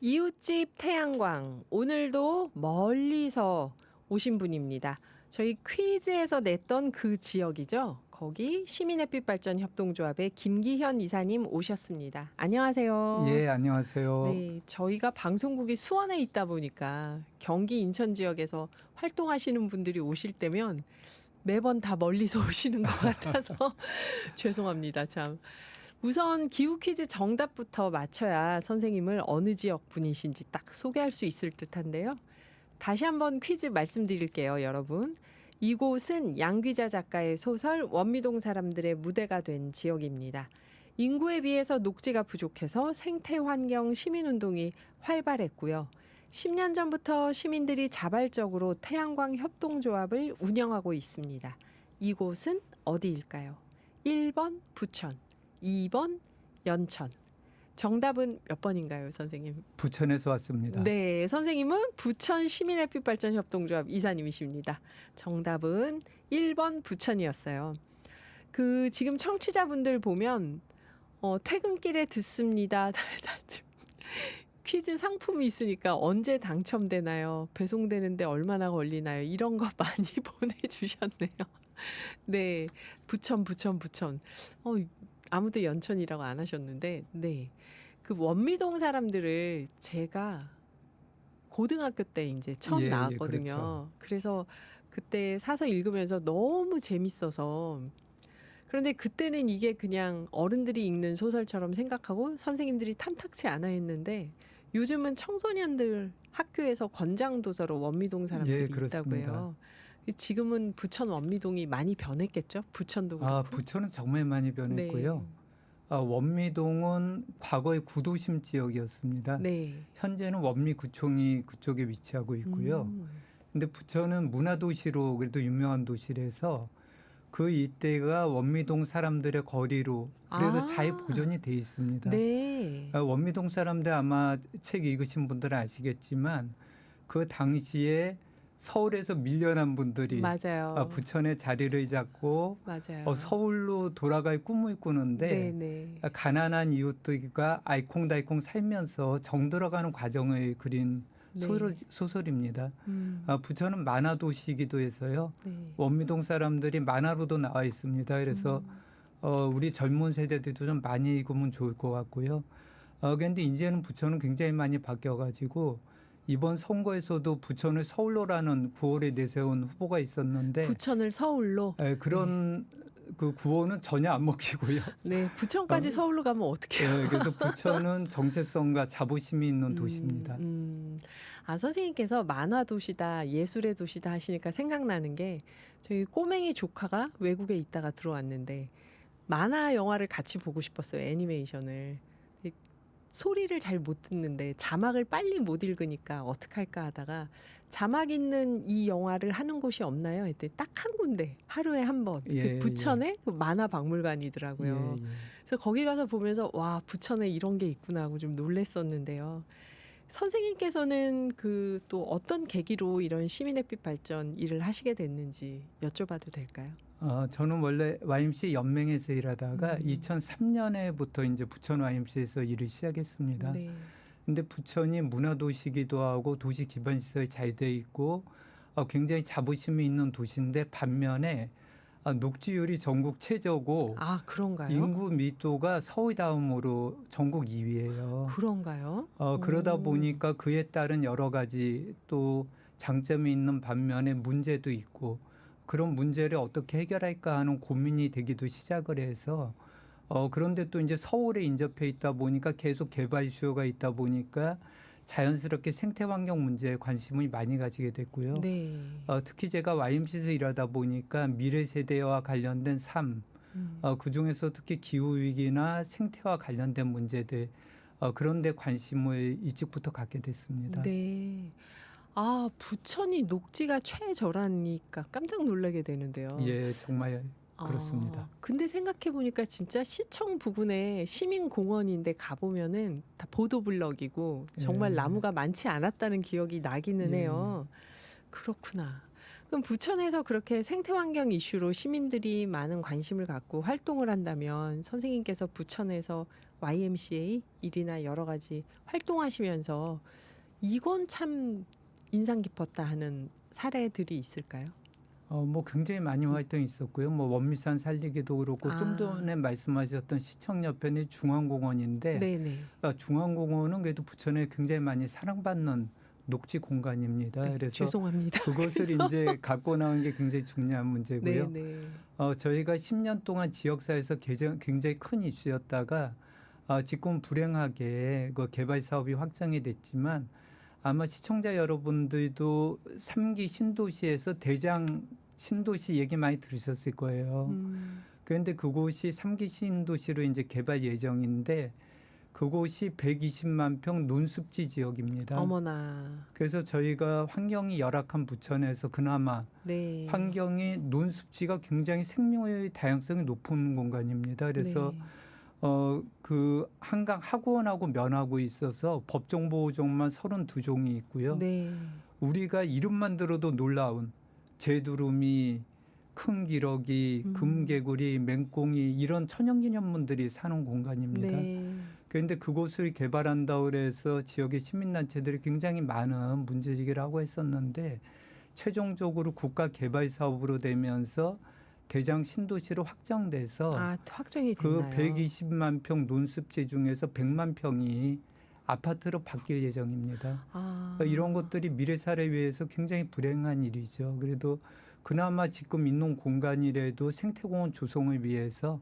이웃집 태양광, 오늘도 멀리서 오신 분입니다. 저희 퀴즈에서 냈던 그 지역이죠. 거기 시민햇빛발전협동조합의 김기현 이사님 오셨습니다. 안녕하세요. 예, 안녕하세요. 네, 저희가 방송국이 수원에 있다 보니까 경기 인천 지역에서 활동하시는 분들이 오실 때면 매번 다 멀리서 오시는 것 같아서 죄송합니다. 참. 우선 기후 퀴즈 정답부터 맞춰야 선생님을 어느 지역 분이신지 딱 소개할 수 있을 듯한데요. 다시 한번 퀴즈 말씀드릴게요, 여러분. 이곳은 양귀자 작가의 소설 원미동 사람들의 무대가 된 지역입니다. 인구에 비해서 녹지가 부족해서 생태환경 시민운동이 활발했고요. 10년 전부터 시민들이 자발적으로 태양광 협동조합을 운영하고 있습니다. 이곳은 어디일까요? 1번 부천, 2번 연천. 정답은 몇 번인가요, 선생님? 부천에서 왔습니다. 네, 선생님은 부천 시민햇빛발전협동조합 이사님이십니다. 정답은 1번 부천이었어요. 지금 청취자분들 보면 퇴근길에 듣습니다. 퀴즈 상품이 있으니까 언제 당첨되나요? 배송되는데 얼마나 걸리나요? 이런 거 많이 보내주셨네요. 네, 부천. 아무도 연천이라고 안 하셨는데, 네. 그 원미동 사람들을 제가 고등학교 때 이제 처음 예, 나왔거든요. 그렇죠. 그래서 그때 사서 읽으면서 너무 재밌어서. 그런데 그때는 이게 그냥 어른들이 읽는 소설처럼 생각하고 선생님들이 탐탁치 않아 했는데 요즘은 청소년들 학교에서 권장도서로 원미동 사람들이 예, 있다고 그렇습니다. 해요. 지금은 부천 원미동이 많이 변했겠죠? 부천도 그렇고. 부천은 정말 많이 변했고요. 네. 원미동은 과거의 구도심 지역이었습니다. 네. 현재는 원미구청이 그쪽에 위치하고 있고요. 근데 부천은 문화도시로 그래도 유명한 도시라서 그 이때가 원미동 사람들의 거리로 그래서 잘 보존이 돼 있습니다. 네. 원미동 사람들 아마 책 읽으신 분들은 아시겠지만 그 당시에 서울에서 밀려난 분들이 맞아요. 부천에 자리를 잡고 맞아요. 서울로 돌아갈 꿈을 꾸는데 네네. 가난한 이웃들과 알콩달콩 살면서 정들어가는 과정을 그린 네. 소설입니다. 음. 부천은 만화 도시이기도 해서요. 네. 원미동 사람들이 만화로도 나와 있습니다. 그래서 우리 젊은 세대들도 좀 많이 읽으면 좋을 것 같고요. 그런데 이제는 부천은 굉장히 많이 바뀌어가지고 이번 선거에서도 부천을 서울로라는 구호를 내세운 후보가 있었는데 부천을 서울로. 그런 그 구호는 전혀 안 먹히고요. 네. 부천까지 서울로 가면 어떡해요? 네, 그래서 부천은 정체성과 자부심이 있는 도시입니다. 선생님께서 만화 도시다, 예술의 도시다 하시니까 생각나는 게 저희 꼬맹이 조카가 외국에 있다가 들어왔는데 만화 영화를 같이 보고 싶었어요. 애니메이션을. 소리를 잘 못 듣는데 자막을 빨리 못 읽으니까 어떡할까 하다가 자막 있는 이 영화를 하는 곳이 없나요? 했더니 딱 한 군데 하루에 한 번. 예, 부천에 그 만화 박물관이더라고요. 예, 예. 그래서 거기 가서 보면서 와, 부천에 이런 게 있구나 하고 좀 놀랬었는데요. 선생님께서는 또 어떤 계기로 이런 시민햇빛 발전 일을 하시게 됐는지 여쭤봐도 될까요? 저는 원래 YMCA 연맹에서 일하다가 2003년에부터 이제 부천 YMCA에서 일을 시작했습니다. 네. 근데 부천이 문화도시기도 하고 도시 기반 시설이 잘 돼 있고 굉장히 자부심이 있는 도시인데 반면에 녹지율이 전국 최저고 그런가요? 인구密도가 서울 다음으로 전국 2위예요. 그런가요? 그러다 보니까 그에 따른 여러 가지 또 장점이 있는 반면에 문제도 있고 그런 문제를 어떻게 해결할까 하는 고민이 되기도 시작을 해서 그런데 또 이제 서울에 인접해 있다 보니까 계속 개발 수요가 있다 보니까 자연스럽게 생태환경 문제에 관심을 많이 가지게 됐고요. 네. 특히 제가 YMC에서 일하다 보니까 미래 세대와 관련된 삶, 그중에서 특히 기후위기나 생태와 관련된 문제들 그런 데 관심을 일찍부터 갖게 됐습니다. 네. 부천이 녹지가 최저라니까 깜짝 놀라게 되는데요. 예, 정말 그렇습니다. 근데 생각해 보니까 진짜 시청 부근에 시민공원인데 가보면은 다 보도블럭이고 정말 예. 나무가 많지 않았다는 기억이 나기는 예. 해요. 그렇구나. 그럼 부천에서 그렇게 생태환경 이슈로 시민들이 많은 관심을 갖고 활동을 한다면 선생님께서 부천에서 YMCA 일이나 여러 가지 활동하시면서 이건 참 인상 깊었다 하는 사례들이 있을까요? 뭐 굉장히 많이 활동이 있었고요. 뭐 원미산 살리기도 그렇고 좀 아. 전에 말씀하셨던 시청 옆에는 중앙공원인데 네네. 중앙공원은 그래도 부천에 굉장히 많이 사랑받는 녹지 공간입니다. 네, 그래서 죄송합니다. 그것을 이제 갖고 나온 게 굉장히 중요한 문제고요. 네네. 저희가 10년 동안 지역사회에서 굉장히 큰 이슈였다가 지금 불행하게 그 개발 사업이 확장이 됐지만 아마 시청자 여러분들도 3기 신도시에서 대장 신도시 얘기 많이 들으셨을 거예요. 그런데 그곳이 3기 신도시로 이제 개발 예정인데 그곳이 120만 평 논습지 지역입니다. 어머나. 그래서 저희가 환경이 열악한 부천에서 그나마 네. 환경이 논습지가 굉장히 생명의 다양성이 높은 공간입니다. 그래서 네. 그 한강 하구원하고 면하고 있어서 법정 보호종만 32종이 있고요. 네. 우리가 이름만 들어도 놀라운 제두루미, 큰 기러기, 금개구리, 맹꽁이 이런 천연기념물들이 사는 공간입니다. 네. 그런데 그곳을 개발한다고 해서 지역의 시민단체들이 굉장히 많은 문제제기를 하고 했었는데 최종적으로 국가개발사업으로 되면서 대장 신도시로 확장돼서 확정이 그 됐나요? 120만 평 논습지 중에서 100만 평이 아파트로 바뀔 예정입니다. 이런 것들이 미래 사회를 위해서 굉장히 불행한 일이죠. 그래도 그나마 지금 있는 공간이라도 생태공원 조성을 위해서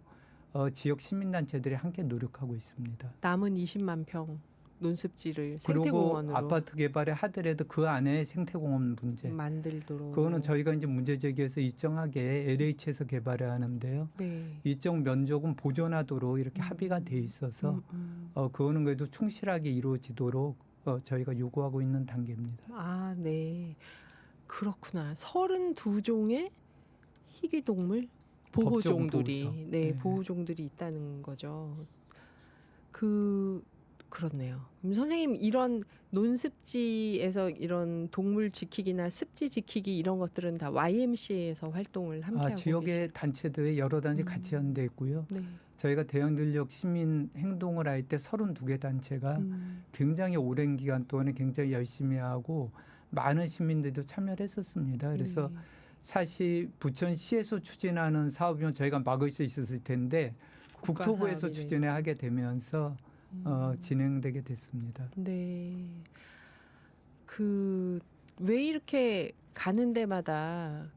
지역 시민단체들이 함께 노력하고 있습니다. 남은 20만 평 논습지를 그리고 생태공원으로 아파트 개발을 하더라도 그 안에 생태공원 문제. 만들도록. 그거는 저희가 이제 문제 제기해서 일정하게 LH에서 개발을 하는데요. 네. 일정 면적은 보존하도록 이렇게 합의가 돼 있어서 그거는 그래도 충실하게 이루어지도록 저희가 요구하고 있는 단계입니다. 네. 그렇구나. 32종의 희귀동물 보호종들이 보호종. 네, 네. 보호종들이 있다는 거죠. 그렇네요. 그럼 선생님 이런 논습지에서 이런 동물 지키기나 습지 지키기 이런 것들은 다 YMCA에서 활동을 함께 하고 지역의 단체들 여러 단체 음. 같이 연대 있고요. 네. 저희가 대형전력 시민 행동을 할 때 32개 단체가 굉장히 오랜 기간 동안에 굉장히 열심히 하고 많은 시민들도 참여를 했었습니다. 그래서 네. 사실 부천시에서 추진하는 사업이면 저희가 막을 수 있었을 텐데 국토부에서 사업이네. 추진을 하게 되면서 진행되게 됐습니다. 네. 왜 이렇게 가는 데마다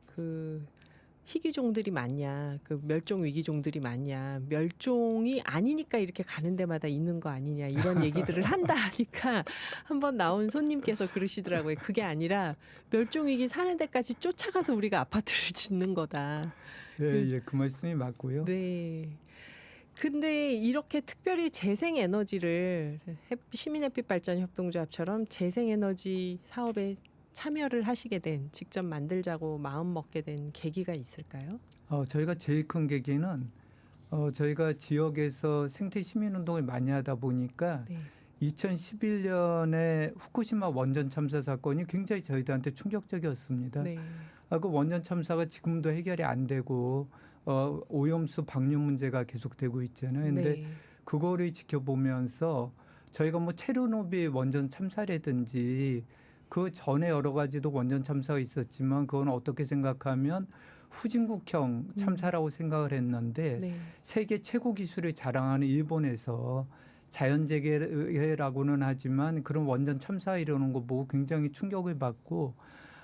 희귀종들이 많냐, 멸종 위기종들이 많냐, 멸종이 아니니까 이렇게 가는 데마다 있는 거 아니냐 이런 얘기들을 한다 하니까 한번 나온 손님께서 그러시더라고요. 그게 아니라 멸종 위기 사는 데까지 쫓아가서 우리가 아파트를 짓는 거다. 예, 그 말씀이 맞고요. 네. 근데 이렇게 특별히 재생에너지를 시민햇빛발전협동조합처럼 재생에너지 사업에 참여를 하시게 된, 직접 만들자고 마음 먹게 된 계기가 있을까요? 저희가 제일 큰 계기는 저희가 지역에서 생태 시민운동을 많이 하다 보니까 네. 2011년에 후쿠시마 원전 참사 사건이 굉장히 저희들한테 충격적이었습니다. 네. 그 원전 참사가 지금도 해결이 안 되고 오염수 방류 문제가 계속되고 있잖아요. 근데 네. 그거를 지켜보면서 저희가 뭐 체르노빌 원전 참사라든지 그 전에 여러 가지도 원전 참사가 있었지만 그건 어떻게 생각하면 후진국형 참사라고 생각을 했는데 네. 세계 최고 기술을 자랑하는 일본에서 자연재해라고는 하지만 그런 원전 참사 이러는 거 보고 굉장히 충격을 받고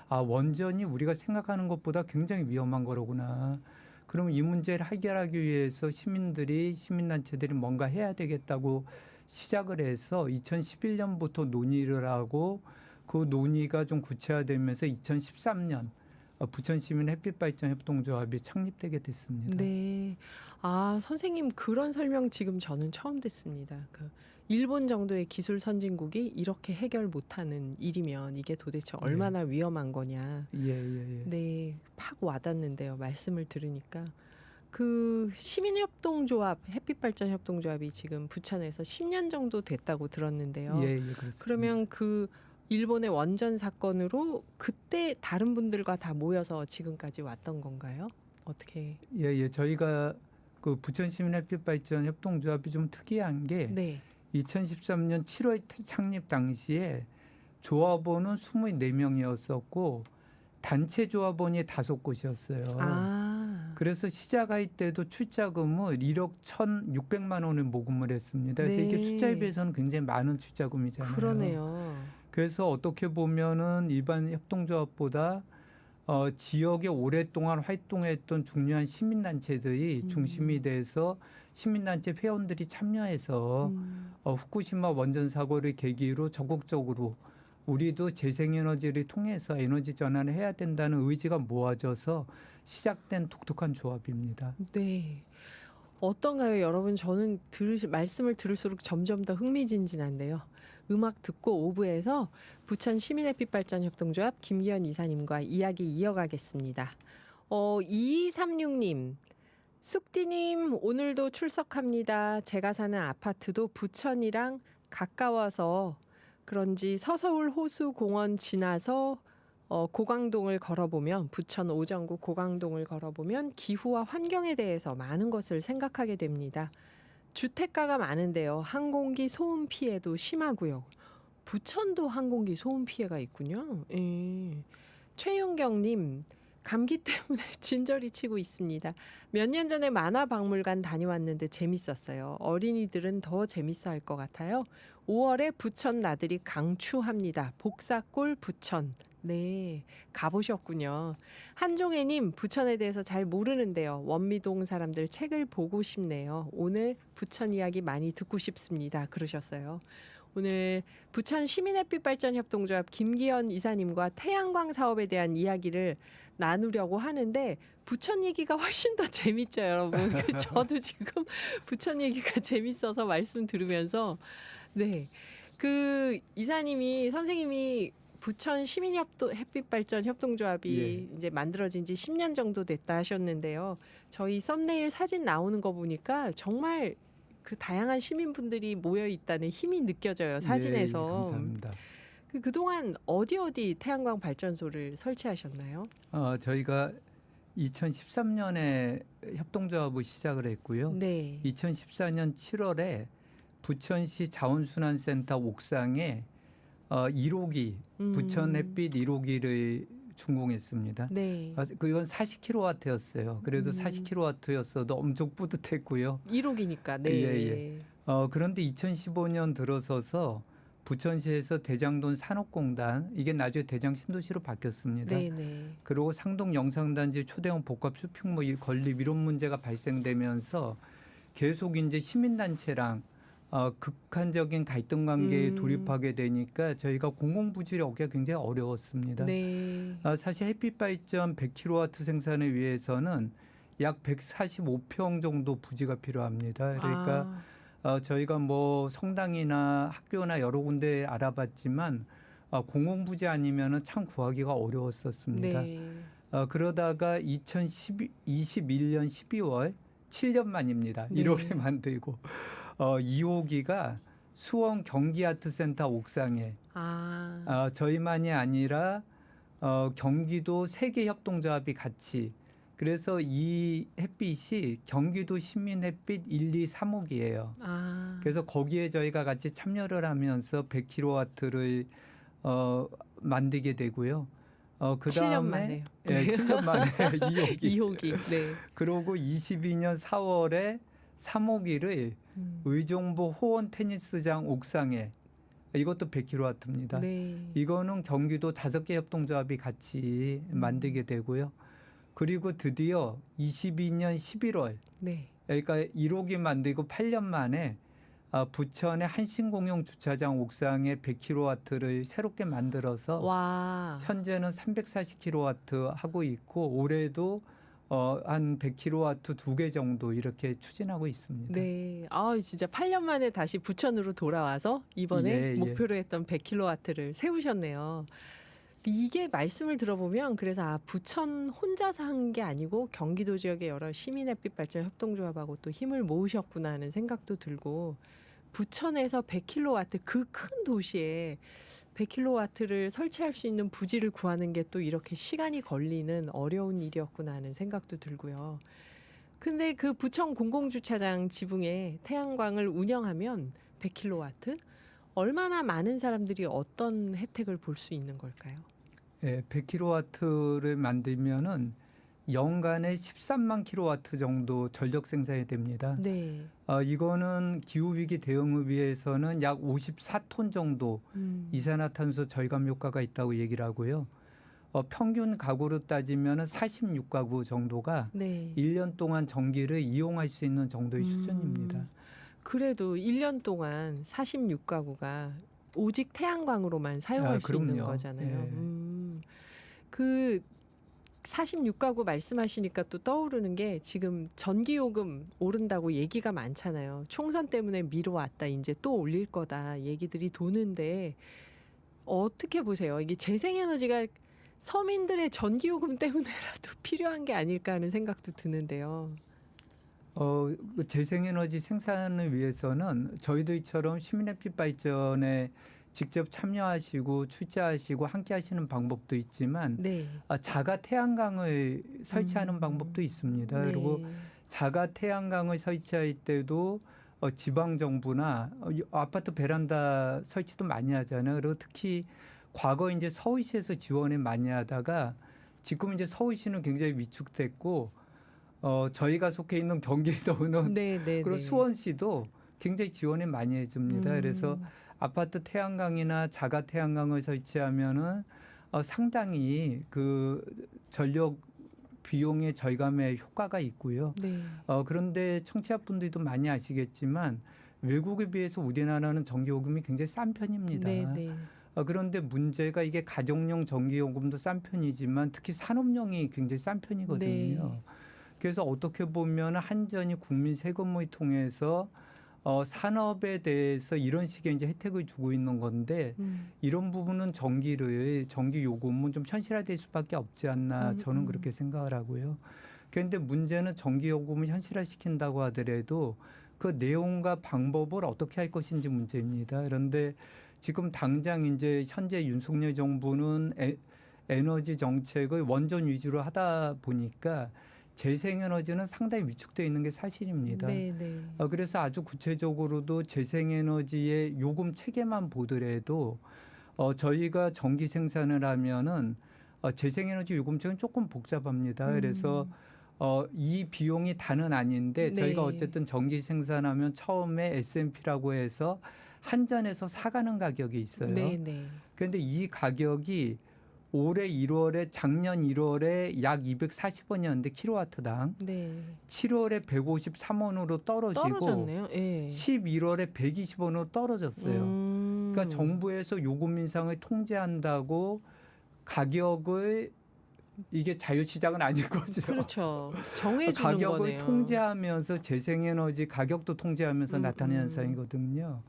원전이 우리가 생각하는 것보다 굉장히 위험한 거로구나. 그럼 이 문제를 해결하기 위해서 시민단체들이 뭔가 해야 되겠다고 시작을 해서 2011년부터 논의를 하고 그 논의가 좀 구체화되면서 2013년 부천시민 햇빛발전협동조합이 창립되게 됐습니다. 네. 선생님 그런 설명 지금 저는 처음 듣습니다. 일본 정도의 기술 선진국이 이렇게 해결 못하는 일이면 이게 도대체 얼마나 위험한 거냐. 예. 네, 팍 와닿는데요. 말씀을 들으니까 시민협동조합, 햇빛발전협동조합이 지금 부천에서 10년 정도 됐다고 들었는데요. 예, 그렇습니다. 그러면 일본의 원전 사건으로 그때 다른 분들과 다 모여서 지금까지 왔던 건가요? 어떻게? 예. 저희가 그 부천시민햇빛발전 협동조합이 좀 특이한 게 네. 2013년 7월 창립 당시에 조합원은 24명이었었고 단체 조합원이 5곳이었어요. 아. 그래서 시작할 때도 출자금을 1억 1,600만 원을 모금을 했습니다. 그래서 네. 이게 숫자에 비해서는 굉장히 많은 출자금이잖아요. 그러네요. 그래서 어떻게 보면은 일반 협동조합보다 지역에 오랫동안 활동했던 중요한 시민단체들이 중심이 돼서 시민단체 회원들이 참여해서 후쿠시마 원전 사고를 계기로 적극적으로 우리도 재생에너지를 통해서 에너지 전환을 해야 된다는 의지가 모아져서 시작된 독특한 조합입니다. 네. 어떤가요, 여러분? 저는 말씀을 들을수록 점점 더 흥미진진한데요. 음악 듣고 5부에서 부천 시민햇빛발전협동조합 김기현 이사님과 이야기 이어가겠습니다. 2236님, 쑥디님 오늘도 출석합니다. 제가 사는 아파트도 부천이랑 가까워서 그런지 서서울 호수공원 지나서 고강동을 걸어보면 부천 오정구 고강동을 걸어보면 기후와 환경에 대해서 많은 것을 생각하게 됩니다. 주택가가 많은데요. 항공기 소음 피해도 심하고요. 부천도 항공기 소음 피해가 있군요. 예. 최윤경님, 감기 때문에 진저리 치고 있습니다. 몇 년 전에 만화박물관 다녀왔는데 재밌었어요. 어린이들은 더 재밌어 할 것 같아요. 5월에 부천 나들이 강추합니다. 복사골 부천. 네, 가보셨군요. 한종애님, 부천에 대해서 잘 모르는데요. 원미동 사람들 책을 보고 싶네요. 오늘 부천 이야기 많이 듣고 싶습니다. 그러셨어요. 오늘 부천 시민햇빛발전협동조합 김기현 이사님과 태양광 사업에 대한 이야기를 나누려고 하는데 부천 얘기가 훨씬 더 재밌죠, 여러분. 저도 지금 부천 얘기가 재밌어서 말씀 들으면서 네, 그 이사님이 선생님이 부천 시민햇빛발전 협동조합이 예. 이제 만들어진 지 10년 정도 됐다 하셨는데요. 저희 썸네일 사진 나오는 거 보니까 정말 그 다양한 시민분들이 모여 있다는 힘이 느껴져요, 사진에서. 예, 감사합니다. 그동안 어디 태양광 발전소를 설치하셨나요? 저희가 2013년에 협동조합을 시작을 했고요. 네. 2014년 7월에 부천시 자원순환센터 옥상에 1호기 부천 햇빛 1호기를 준공했습니다. 네. 그건 40kW였어요. 그래도 40kW였어도 엄청 뿌듯했고요. 1호기니까. 네. 예. 그런데 2015년 들어서서 부천시에서 대장동 산업공단, 이게 나중에 대장 신도시로 바뀌었습니다. 네. 그리고 상동 영상단지 초대형 복합 쇼핑몰 건립 이런 문제가 발생되면서 계속 이제 시민단체랑 극한적인 갈등 관계에 돌입하게 되니까 저희가 공공부지를 얻기가 굉장히 어려웠습니다. 네. 사실 햇빛 발전 100kW 생산을 위해서는 약 145평 정도 부지가 필요합니다. 그러니까 저희가 뭐 성당이나 학교나 여러 군데 알아봤지만 공공부지 아니면은 참 구하기가 어려웠었습니다. 네. 그러다가 2021년 12월 7년 만입니다. 네. 1호기 만들고 2호기가 수원 경기아트센터 옥상에 저희만이 아니라 경기도 세계협동조합이 같이, 그래서 이 햇빛이 경기도 시민햇빛 1, 2, 3호기예요. 그래서 거기에 저희가 같이 참여를 하면서 100kW를 만들게 되고요. 그 7년 만에. 네, 7년 만에 2호기. 2호기. 네. 그러고 22년 4월에 3호기를 의정부 호원 테니스장 옥상에, 이것도 100kW입니다. 네. 이거는 경기도 5개 협동조합이 같이 만들게 되고요. 그리고 드디어 22년 11월, 네. 그러니까 1호기 만들고 8년 만에 부천의 한신공영 주차장 옥상에 100kW를 새롭게 만들어서 와. 현재는 340kW 하고 있고 올해도 한 100kW 2개 정도 이렇게 추진하고 있습니다. 네. 진짜 8년 만에 다시 부천으로 돌아와서 이번에 목표로 했던 100kW를 세우셨네요. 이게 말씀을 들어보면 그래서 부천 혼자서 한 게 아니고 경기도 지역의 여러 시민햇빛발전 협동조합하고 또 힘을 모으셨구나 하는 생각도 들고, 부천에서 100kW 그 큰 도시에 100kW를 설치할 수 있는 부지를 구하는 게 또 이렇게 시간이 걸리는 어려운 일이었구나 하는 생각도 들고요. 근데 그 부천 공공주차장 지붕에 태양광을 운영하면 100kW 얼마나 많은 사람들이 어떤 혜택을 볼 수 있는 걸까요? 예, 100kW를 만들면은 연간에 13만 kW 정도 전력 생산이 됩니다. 네. 이거는 기후 위기 대응을 위해서는 약 54톤 정도 이산화탄소 절감 효과가 있다고 얘기를 하고요. 평균 가구로 따지면은 46가구 정도가 네. 1년 동안 전기를 이용할 수 있는 정도의 수준입니다. 그래도 1년 동안 46가구가 오직 태양광으로만 사용할 수 있는 그럼요. 거잖아요. 예. 그 46가구 말씀하시니까 또 떠오르는 게 지금 전기요금 오른다고 얘기가 많잖아요. 총선 때문에 미뤄왔다. 이제 또 올릴 거다. 얘기들이 도는데 어떻게 보세요? 이게 재생에너지가 서민들의 전기요금 때문에라도 필요한 게 아닐까 하는 생각도 드는데요. 그 재생에너지 생산을 위해서는 저희들처럼 시민햇빛 발전에 직접 참여하시고 출자하시고 함께 하시는 방법도 있지만 네. 자가 태양광을 설치하는 방법도 있습니다. 네. 그리고 자가 태양광을 설치할 때도 지방 정부나 아파트 베란다 설치도 많이 하잖아요. 그리고 특히 과거 이제 서울시에서 지원을 많이 하다가 지금 이제 서울시는 굉장히 위축됐고 저희가 속해 있는 경기도는 네, 네, 그리고 네. 수원시도 굉장히 지원을 많이 해줍니다. 그래서 아파트 태양광이나 자가 태양광을 설치하면은 상당히 그 전력 비용의 절감에 효과가 있고요. 네. 그런데 청취자분들도 많이 아시겠지만 외국에 비해서 우리나라는 전기요금이 굉장히 싼 편입니다. 네, 네. 그런데 문제가 이게 가정용 전기요금도 싼 편이지만 특히 산업용이 굉장히 싼 편이거든요. 네. 그래서 어떻게 보면 한전이 국민 세금을 통해서 산업에 대해서 이런 식의 이제 혜택을 주고 있는 건데 이런 부분은 전기 요금은 좀 현실화될 수밖에 없지 않나 저는 그렇게 생각을 하고요. 그런데 문제는 전기 요금을 현실화시킨다고 하더라도 그 내용과 방법을 어떻게 할 것인지 문제입니다. 그런데 지금 당장 이제 현재 윤석열 정부는 에너지 정책을 원전 위주로 하다 보니까 재생에너지는 상당히 위축되어 있는 게 사실입니다. 네, 네. 그래서 아주 구체적으로도 재생에너지의 요금 체계만 보더라도 저희가 전기 생산을 하면은 재생에너지 요금책은 조금 복잡합니다. 그래서 이 비용이 다는 아닌데 저희가 네. 어쨌든 전기 생산하면 처음에 S&P라고 해서 한전에서 사가는 가격이 있어요. 네, 네. 그런데 이 가격이 올해 1월에 작년 1월에 약 240원이었는데 킬로와트당 네. 7월에 153원으로 떨어지고 떨어졌네요. 예. 11월에 120원으로 떨어졌어요. 그러니까 정부에서 요금 인상을 통제한다고 가격을 이게 자유시장은 아닐 거죠. 그렇죠. 정해주는 가격을 거네요. 통제하면서 재생에너지 가격도 통제하면서 나타나는 현상이거든요.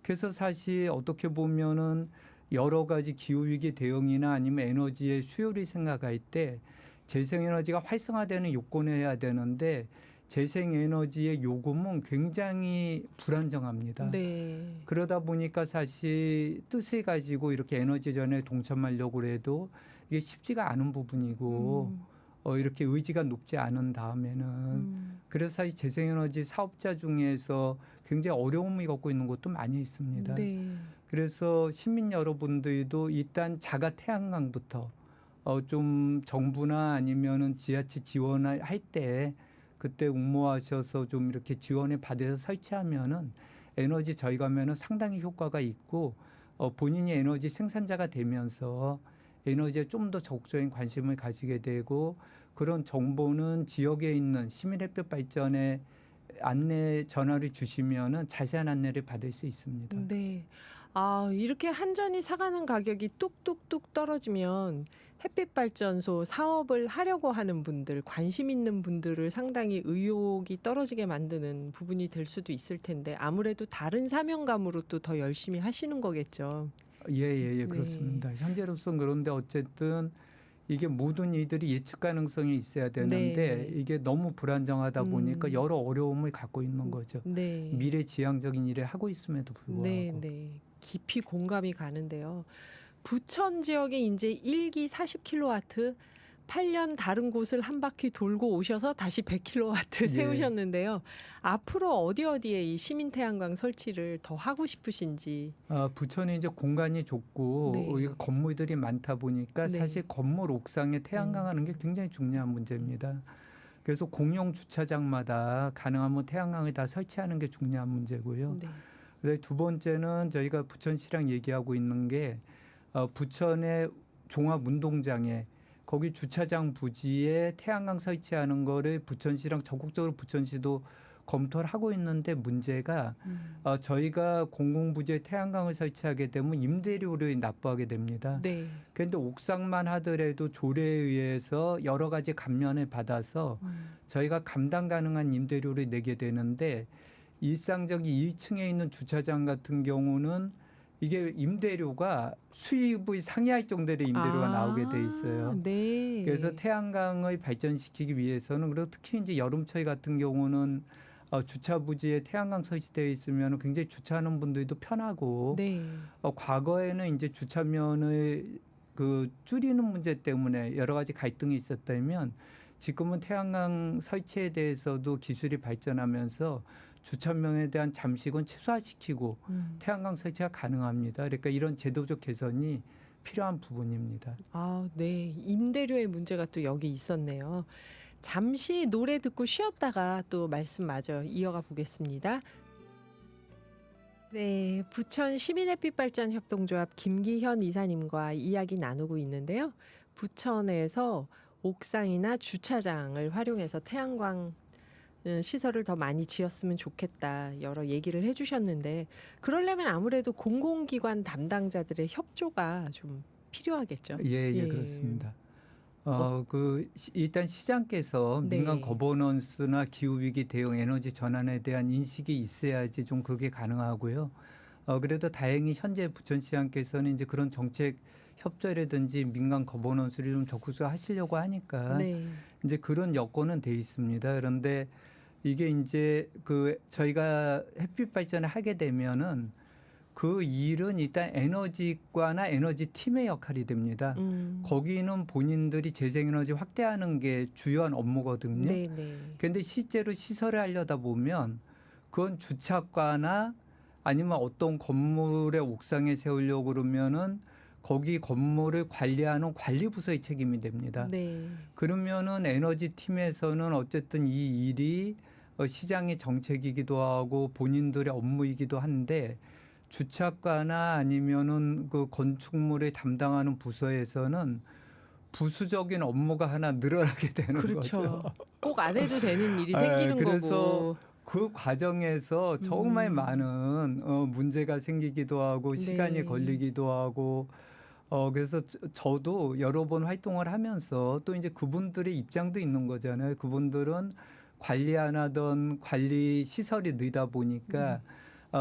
그래서 사실 어떻게 보면은 여러 가지 기후위기 대응이나 아니면 에너지의 수요를 생각할 때 재생에너지가 활성화되는 요건을 해야 되는데 재생에너지의 요금은 굉장히 불안정합니다. 네. 그러다 보니까 사실 뜻을 가지고 이렇게 에너지전에 동참하려고 해도 이게 쉽지가 않은 부분이고 이렇게 의지가 높지 않은 다음에는 그래서 사실 재생에너지 사업자 중에서 굉장히 어려움을 겪고 있는 곳도 많이 있습니다. 네. 그래서 시민 여러분들도 일단 자가 태양광부터 좀 정부나 아니면은 지자체 지원을 할 때 그때 응모하셔서 좀 이렇게 지원을 받아서 설치하면은 에너지 절감에는 상당히 효과가 있고 본인이 에너지 생산자가 되면서 에너지에 좀 더 적극적인 관심을 가지게 되고 그런 정보는 지역에 있는 시민햇볕 발전에 안내 전화를 주시면은 자세한 안내를 받을 수 있습니다. 네. 이렇게 한전이 사가는 가격이 뚝뚝뚝 떨어지면 햇빛발전소 사업을 하려고 하는 분들, 관심 있는 분들을 상당히 의욕이 떨어지게 만드는 부분이 될 수도 있을 텐데 아무래도 다른 사명감으로 또 더 열심히 하시는 거겠죠. 예, 네. 그렇습니다. 현재로서는 그런데 어쨌든 이게 모든 이들이 예측 가능성이 있어야 되는데 네. 이게 너무 불안정하다 보니까 여러 어려움을 갖고 있는 거죠. 네. 미래지향적인 일을 하고 있음에도 불구하고. 네, 네. 깊이 공감이 가는데요. 부천 지역에 이제 1기 40kW 8년 다른 곳을 한 바퀴 돌고 오셔서 다시 100kW 예. 세우셨는데요. 앞으로 어디에 이 시민 태양광 설치를 더 하고 싶으신지. 부천이 이제 공간이 좁고 네. 여기가 건물들이 많다 보니까 네. 사실 건물 옥상에 태양광 하는 게 굉장히 중요한 문제입니다. 그래서 공용 주차장마다 가능하면 태양광을 다 설치하는 게 중요한 문제고요. 네. 그다음에 두 번째는 저희가 부천시랑 얘기하고 있는 게 부천의 종합운동장에 거기 주차장 부지에 태양광 설치하는 거를 부천시랑 적극적으로 부천시도 검토를 하고 있는데 문제가 저희가 공공부지에 태양광을 설치하게 되면 임대료를 납부하게 됩니다. 네. 그런데 옥상만 하더라도 조례에 의해서 여러 가지 감면을 받아서 저희가 감당 가능한 임대료를 내게 되는데 일상적인 2층에 있는 주차장 같은 경우는 이게 임대료가 수입의 상회할 정도의 임대료가 나오게 돼 있어요. 네. 그래서 태양광을 발전시키기 위해서는 그리고 특히 이제 여름철 같은 경우는 주차 부지에 태양광 설치되어 있으면 굉장히 주차하는 분들도 편하고 네. 과거에는 이제 주차면을 줄이는 문제 때문에 여러 가지 갈등이 있었다면 지금은 태양광 설치에 대해서도 기술이 발전하면서 주차면에 대한 잠식은 최소화시키고 태양광 설치가 가능합니다. 그러니까 이런 제도적 개선이 필요한 부분입니다. 네. 임대료의 문제가 또 여기 있었네요. 잠시 노래 듣고 쉬었다가 또 말씀 마저 이어가 보겠습니다. 네, 부천 시민햇빛발전협동조합 김기현 이사님과 이야기 나누고 있는데요. 부천에서 옥상이나 주차장을 활용해서 태양광 시설을 더 많이 지었으면 좋겠다 여러 얘기를 해주셨는데 그러려면 아무래도 공공기관 담당자들의 협조가 좀 필요하겠죠. 예, 그렇습니다. 일단 시장께서 네. 민간 거버넌스나 기후위기 대응 에너지 전환에 대한 인식이 있어야지 좀 그게 가능하고요. 그래도 다행히 현재 부천시장께서는 이제 그런 정책 협조라든지 민간 거버넌스를 좀 적극적으로 하시려고 하니까 네. 이제 그런 여건은 돼 있습니다. 그런데 이게 이제 저희가 햇빛 발전을 하게 되면은 그 일은 일단 에너지과나 에너지 팀의 역할이 됩니다. 거기는 본인들이 재생에너지 확대하는 게 주요한 업무거든요. 네, 네. 그런데 실제로 시설을 하려다 보면 그건 주차과나 아니면 어떤 건물의 옥상에 세우려고 그러면은 거기 건물을 관리하는 관리부서의 책임이 됩니다. 네. 그러면은 에너지 팀에서는 어쨌든 이 일이 시장의 정책이기도 하고 본인들의 업무이기도 한데 주차과나 아니면은 그 건축물을 담당하는 부서에서는 부수적인 업무가 하나 늘어나게 되는 그렇죠. 거죠. 꼭 안 해도 되는 일이 네, 생기는 그래서 거고. 그 과정에서 정말 많은 문제가 생기기도 하고 시간이 네. 걸리기도 하고 그래서 저도 여러 번 활동을 하면서 또 이제 그분들의 입장도 있는 거잖아요. 그분들은 관리 안 하던 관리 시설이 늘다 보니까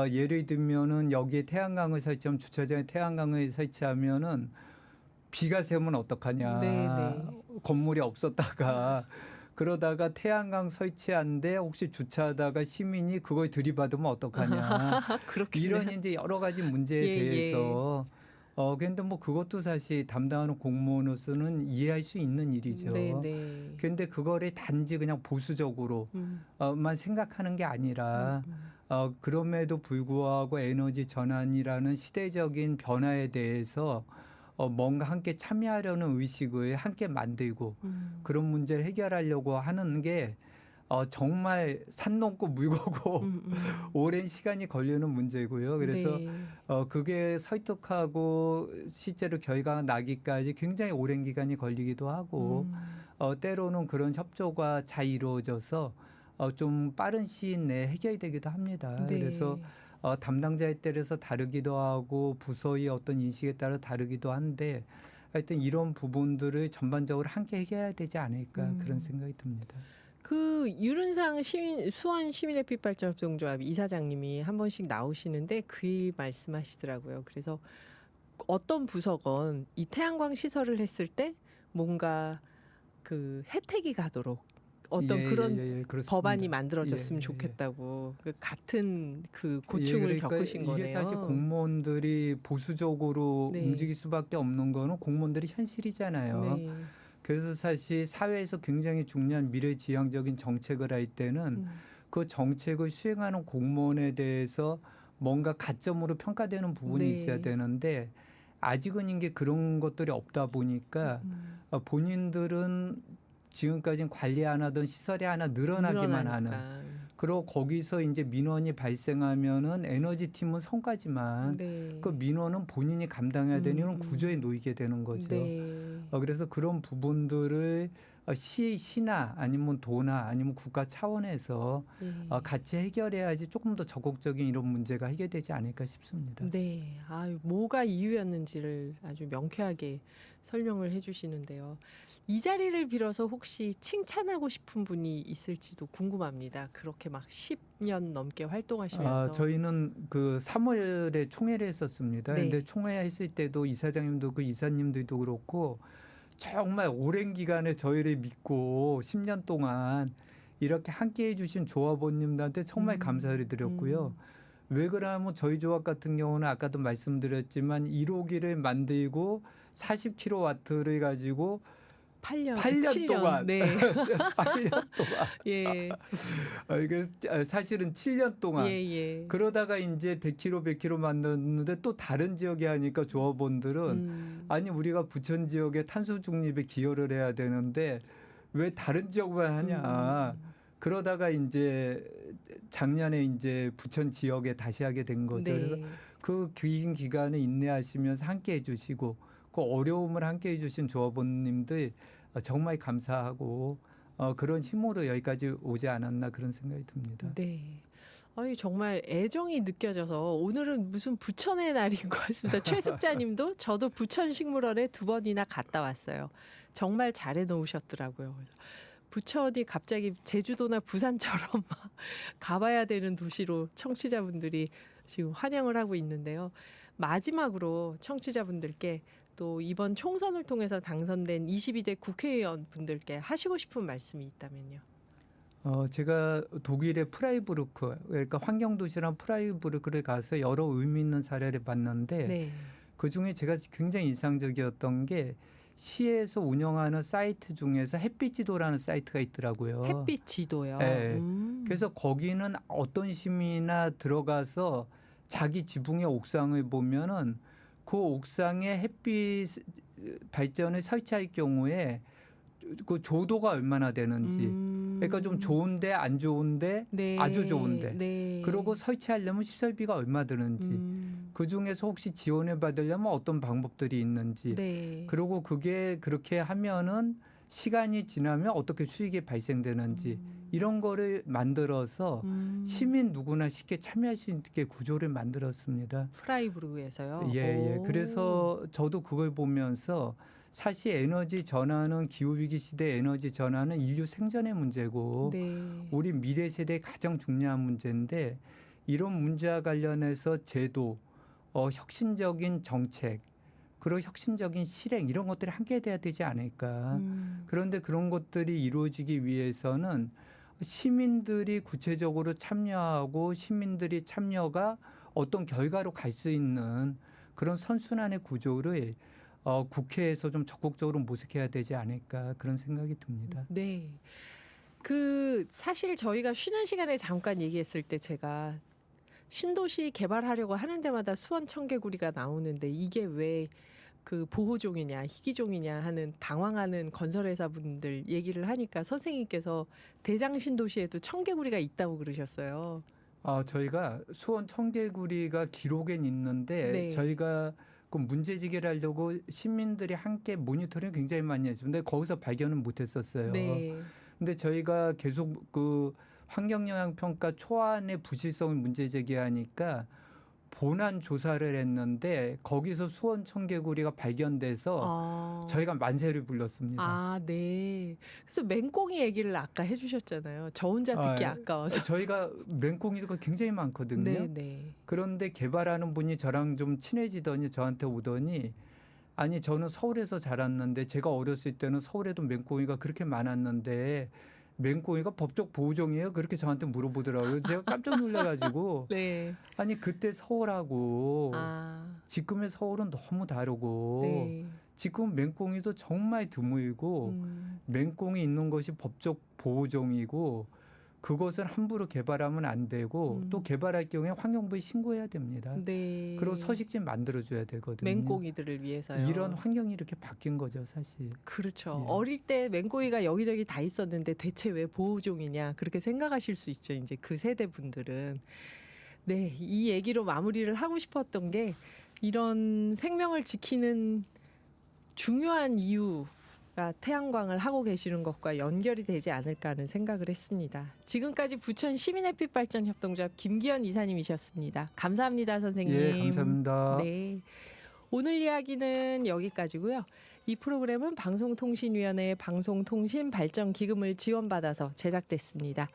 예를 들면은 여기에 태양광을 설치하면 주차장에 태양광을 설치하면은 비가 새면 어떡하냐. 네, 네. 건물이 없었다가 그러다가 태양광 설치한데 혹시 주차하다가 시민이 그걸 들이받으면 어떡하냐. 그렇겠네요. 이런 이제 여러 가지 문제에 예, 대해서 근데 뭐 그것도 사실 담당하는 공무원으로서는 이해할 수 있는 일이죠. 네, 네. 근데 그거를 단지 그냥 보수적으로 만 생각하는 게 아니라 그럼에도 불구하고 에너지 전환이라는 시대적인 변화에 대해서 뭔가 함께 참여하려는 의식을 함께 만들고 그런 문제를 해결하려고 하는 게 정말 산 넘고 물 걷고 오랜 시간이 걸리는 문제고요. 그래서 네. 그게 설득하고 실제로 결과가 나기까지 굉장히 오랜 기간이 걸리기도 하고 때로는 그런 협조가 잘 이루어져서 좀 빠른 시일 내에 해결되기도 합니다. 네. 그래서 담당자에 따라서 다르기도 하고 부서의 어떤 인식에 따라 다르기도 한데 하여튼 이런 부분들을 전반적으로 함께 해결해야 되지 않을까 그런 생각이 듭니다. 그 유른상 수원 시민햇빛발전협동조합 이사장님이 한 번씩 나오시는데 그 말씀하시더라고요. 그래서 어떤 부서건 이 태양광 시설을 했을 때 뭔가 그 혜택이 가도록 어떤 예, 그런 예, 예, 그렇습니다. 법안이 만들어졌으면 예, 예, 예. 좋겠다고 그 같은 그 예, 고충을 그러니까 겪으신 이게 거네요. 사실 공무원들이 보수적으로 네. 움직일 수밖에 없는 거는 공무원들이 현실이잖아요. 네. 그래서 사실 사회에서 굉장히 중요한 미래지향적인 정책을 할 때는 그 정책을 수행하는 공무원에 대해서 뭔가 가점으로 평가되는 부분이 있어야 네. 되는데 아직은 이게 그런 것들이 없다 보니까 본인들은 지금까지는 관리 안 하던 시설이 하나 늘어나기만 하는 늘어나니까. 그리고 거기서 이제 민원이 발생하면은 에너지 팀은 성과지만 네. 그 민원은 본인이 감당해야 되는 이런 구조에 놓이게 되는 거죠. 네. 그래서 그런 부분들을 시나 아니면 도나 아니면 국가 차원에서 예. 같이 해결해야지 조금 더 적극적인 이런 문제가 해결되지 않을까 싶습니다. 네. 아유, 뭐가 이유였는지를 아주 명쾌하게 설명을 해주시는데요. 이 자리를 빌어서 혹시 칭찬하고 싶은 분이 있을지도 궁금합니다. 그렇게 막 10년 넘게 활동하시면서. 저희는 그 3월에 총회를 했었습니다. 네. 근데 총회 했을 때도 이사장님도 그 이사님들도 그렇고 정말 오랜 기간에 저희를 믿고 10년 동안 이렇게 함께 해주신 조합원님들한테 정말 감사를 드렸고요. 왜 그러냐면 저희 조합 같은 경우는 아까도 말씀드렸지만 1호기를 만들고 40kW를 가지고 8년, 8년 7년. 동안 네. 8년 동안 예. 이게 사실은 7년 동안 예, 예. 그러다가 이제 100km 만드는데 또 다른 지역에 하니까 조합원들은 아니 우리가 부천 지역의 탄소 중립에 기여를 해야 되는데 왜 다른 지역만 하냐. 그러다가 이제 작년에 이제 부천 지역에 다시 하게 된 거죠. 네. 그래서 그 긴 기간을 인내하시면서 함께 해주시고 그 어려움을 함께 해주신 조합원님들 정말 감사하고 그런 힘으로 여기까지 오지 않았나 그런 생각이 듭니다. 네. 아니 정말 애정이 느껴져서 오늘은 무슨 부천의 날인 것 같습니다. 최숙자님도 저도 부천 식물원에 2번이나 갔다 왔어요. 정말 잘해 놓으셨더라고요. 부천이 갑자기 제주도나 부산처럼 막 가봐야 되는 도시로 청취자분들이 지금 환영을 하고 있는데요. 마지막으로 청취자분들께 또 이번 총선을 통해서 당선된 22대 국회의원 분들께 하시고 싶은 말씀이 있다면요. 제가 독일의 프라이부르크 그러니까 환경도시란 프라이부르크를 가서 여러 의미 있는 사례를 봤는데 네. 그중에 제가 굉장히 인상적이었던 게 시에서 운영하는 사이트 중에서 햇빛지도라는 사이트가 있더라고요. 햇빛 지도요. 네. 그래서 거기는 어떤 시민이나 들어가서 자기 지붕의 옥상을 보면은 그 옥상에 햇빛 발전을 설치할 경우에 그 조도가 얼마나 되는지 그러니까 좀 좋은데 안 좋은데 네. 아주 좋은데 네. 그리고 설치하려면 시설비가 얼마 드는지 그중에서 혹시 지원을 받으려면 어떤 방법들이 있는지 네. 그리고 그게 그렇게 하면은 시간이 지나면 어떻게 수익이 발생되는지 이런 거를 만들어서 시민 누구나 쉽게 참여할 수 있게 구조를 만들었습니다. 프라이부르크에서요. 예. 오. 그래서 저도 그걸 보면서 사실 에너지 전환은 기후위기 시대 에너지 전환은 인류 생존의 문제고 네. 우리 미래 세대의 가장 중요한 문제인데 이런 문제와 관련해서 제도, 혁신적인 정책, 그리고 혁신적인 실행 이런 것들이 함께 돼야 되지 않을까. 그런데 그런 것들이 이루어지기 위해서는 시민들이 구체적으로 참여하고 시민들이 참여가 어떤 결과로 갈 수 있는 그런 선순환의 구조를 국회에서 좀 적극적으로 모색해야 되지 않을까 그런 생각이 듭니다. 네. 그 사실 저희가 쉬는 시간에 잠깐 얘기했을 때 제가 신도시 개발하려고 하는 데마다 수원 청개구리가 나오는데 이게 왜 그 보호종이냐 희귀종이냐 하는 당황하는 건설회사분들 얘기를 하니까 선생님께서 대장 신도시에도 청개구리가 있다고 그러셨어요. 저희가 수원 청개구리가 기록엔 있는데 네. 저희가 그 문제 제기를 하려고 시민들이 함께 모니터링 굉장히 많이 했습니다. 거기서 발견은 못했었어요. 네. 근데 저희가 계속 그 환경영향평가 초안의 부실성을 문제 제기하니까 본안 조사를 했는데 거기서 수원 청개구리가 발견돼서 저희가 만세를 불렀습니다. 아, 네. 그래서 맹꽁이 얘기를 아까 해주셨잖아요. 저 혼자 듣기 아까워서. 저희가 맹꽁이가 굉장히 많거든요. 네, 네. 그런데 개발하는 분이 저랑 좀 친해지더니 저한테 오더니 아니 저는 서울에서 자랐는데 제가 어렸을 때는 서울에도 맹꽁이가 그렇게 많았는데 맹꽁이가 법적 보호종이에요? 그렇게 저한테 물어보더라고요. 제가 깜짝 놀라가지고 네. 아니 그때 서울하고 아, 지금의 서울은 너무 다르고 네. 지금 맹꽁이도 정말 드물고 맹꽁이 있는 것이 법적 보호종이고 그것을 함부로 개발하면 안 되고 또 개발할 경우에 환경부에 신고해야 됩니다. 네. 그리고 서식지 만들어줘야 되거든요. 맹꽁이들을 위해서요. 이런 환경이 이렇게 바뀐 거죠, 사실. 그렇죠. 예. 어릴 때 맹꽁이가 여기저기 다 있었는데 대체 왜 보호종이냐 그렇게 생각하실 수 있죠. 이제 그 세대 분들은. 네, 이 얘기로 마무리를 하고 싶었던 게 이런 생명을 지키는 중요한 이유가 태양광을 하고 계시는 것과 연결이 되지 않을까 하는 생각을 했습니다. 지금까지 부천 시민햇빛발전협동조합 김기현 이사님이셨습니다. 감사합니다, 선생님. 예, 감사합니다. 네. 오늘 이야기는 여기까지고요. 이 프로그램은 방송통신위원회의 방송통신발전기금을 지원받아서 제작됐습니다.